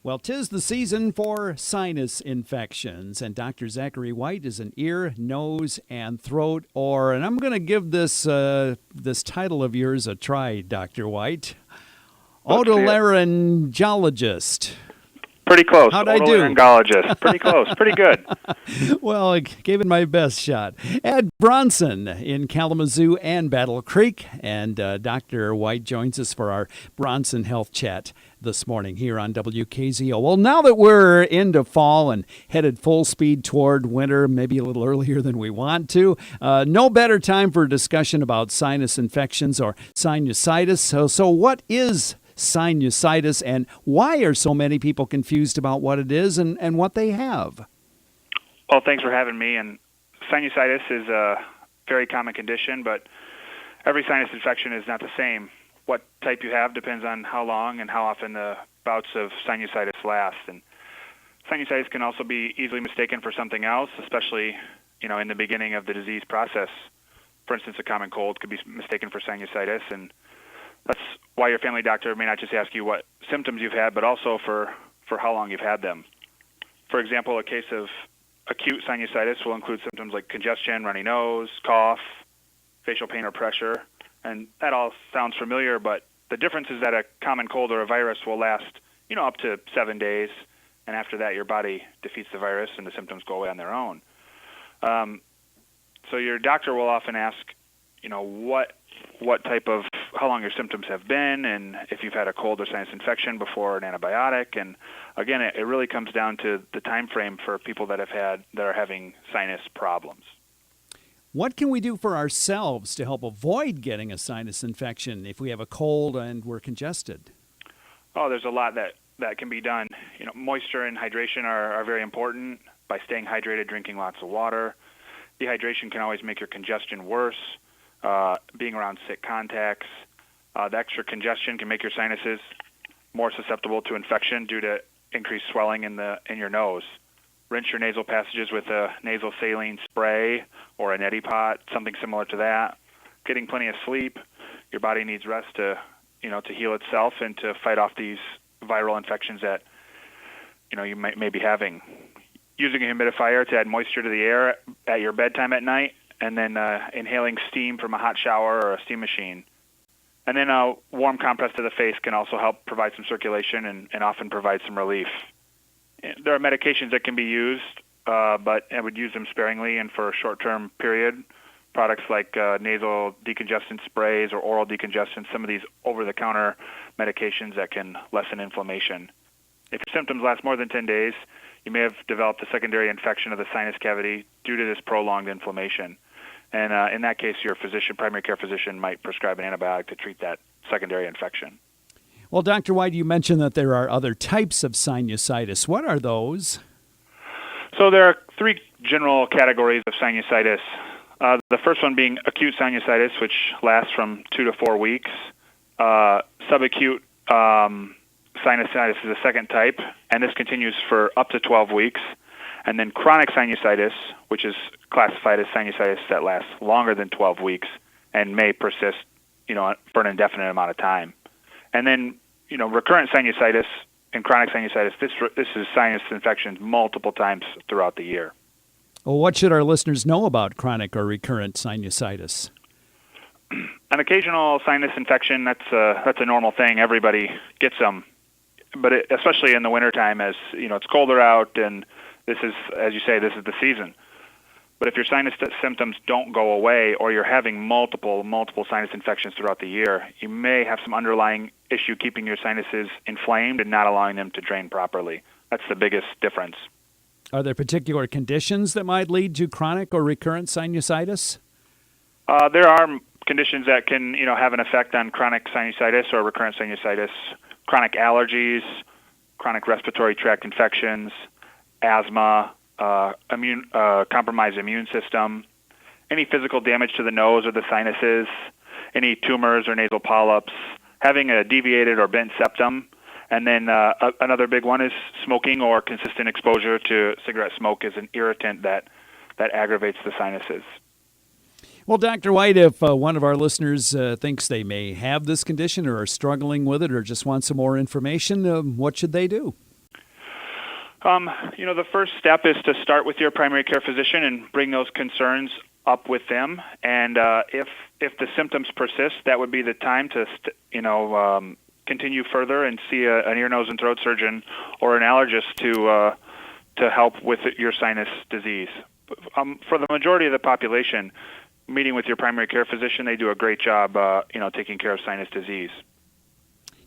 Well, 'tis the season for sinus infections, and Dr. Zachary White is an ear, nose, and throat and I'm going to give this title of yours a try, Dr. White. Otolaryngologist. Pretty close. How'd I do? Otolaryngologist. Pretty close. Pretty good. Well, I gave it my best shot. At Bronson in Kalamazoo and Battle Creek, and Dr. White joins us for our Bronson Health Chat this morning here on WKZO. Well, now that we're into fall and headed full speed toward winter, maybe a little earlier than we want to, no better time for a discussion about sinus infections or sinusitis. So what is sinusitis, and why are so many people confused about what it is and what they have? Well, thanks for having me. And sinusitis is a very common condition, but every sinus infection is not the same. What type you have depends on how long and how often the bouts of sinusitis last. And sinusitis can also be easily mistaken for something else, especially, in the beginning of the disease process. For instance, a common cold could be mistaken for sinusitis, and that's why your family doctor may not just ask you what symptoms you've had, but also for how long you've had them. For example, a case of acute sinusitis will include symptoms like congestion, runny nose, cough, facial pain or pressure, and that all sounds familiar, but the difference is that a common cold or a virus will last, up to 7 days, and after that your body defeats the virus and the symptoms go away on their own. So your doctor will often ask, what type of, how long your symptoms have been, and if you've had a cold or sinus infection before an antibiotic. And again, it really comes down to the time frame for people that are having sinus problems. What can we do for ourselves to help avoid getting a sinus infection if we have a cold and we're congested? Oh, there's a lot that can be done. Moisture and hydration are very important. By staying hydrated, drinking lots of water. Dehydration can always make your congestion worse. Being around sick contacts. The extra congestion can make your sinuses more susceptible to infection due to increased swelling in your nose. Rinse your nasal passages with a nasal saline spray or a neti pot, something similar to that. Getting plenty of sleep. Your body needs rest to heal itself and to fight off these viral infections that you may be having. Using a humidifier to add moisture to the air at your bedtime at night, and then inhaling steam from a hot shower or a steam machine. And then a warm compress to the face can also help provide some circulation and often provide some relief. There are medications that can be used, but I would use them sparingly and for a short-term period. Products like nasal decongestant sprays or oral decongestants, some of these over-the-counter medications that can lessen inflammation. If your symptoms last more than 10 days, you may have developed a secondary infection of the sinus cavity due to this prolonged inflammation. And in that case, your primary care physician, might prescribe an antibiotic to treat that secondary infection. Well, Dr. White, you mentioned that there are other types of sinusitis. What are those? So there are three general categories of sinusitis. The first one being acute sinusitis, which lasts from 2 to 4 weeks. Subacute sinusitis is the second type, and this continues for up to 12 weeks. And then chronic sinusitis, which is classified as sinusitis that lasts longer than 12 weeks and may persist, for an indefinite amount of time. And then, recurrent sinusitis and chronic sinusitis, this is sinus infections multiple times throughout the year. Well, what should our listeners know about chronic or recurrent sinusitis? An occasional sinus infection, that's a normal thing. Everybody gets them. But especially in the wintertime, as it's colder out, and this is, as you say, this is the season. But if your sinus symptoms don't go away, or you're having multiple sinus infections throughout the year, you may have some underlying issue keeping your sinuses inflamed and not allowing them to drain properly. That's the biggest difference. Are there particular conditions that might lead to chronic or recurrent sinusitis? There are conditions that can, have an effect on chronic sinusitis or recurrent sinusitis. Chronic allergies, chronic respiratory tract infections, asthma, compromised immune system, any physical damage to the nose or the sinuses, any tumors or nasal polyps, having a deviated or bent septum, and then another big one is smoking or consistent exposure to cigarette smoke is an irritant that aggravates the sinuses. Well, Dr. White, if one of our listeners thinks they may have this condition or are struggling with it or just want some more information, what should they do? The first step is to start with your primary care physician and bring those concerns up with them. And if the symptoms persist, that would be the time to continue further and see an ear, nose, and throat surgeon or an allergist to help with your sinus disease. For the majority of the population, meeting with your primary care physician, they do a great job, taking care of sinus disease.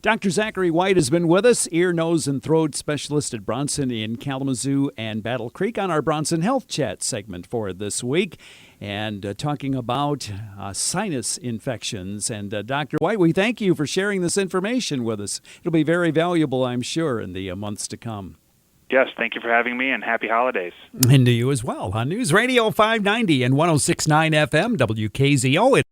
Dr. Zachary White has been with us, ear, nose, and throat specialist at Bronson in Kalamazoo and Battle Creek, on our Bronson Health Chat segment for this week, and talking about sinus infections. And Dr. White, we thank you for sharing this information with us. It'll be very valuable, I'm sure, in the months to come. Yes, thank you for having me, and happy holidays. And to you as well on News Radio 590 and 106.9 FM WKZO.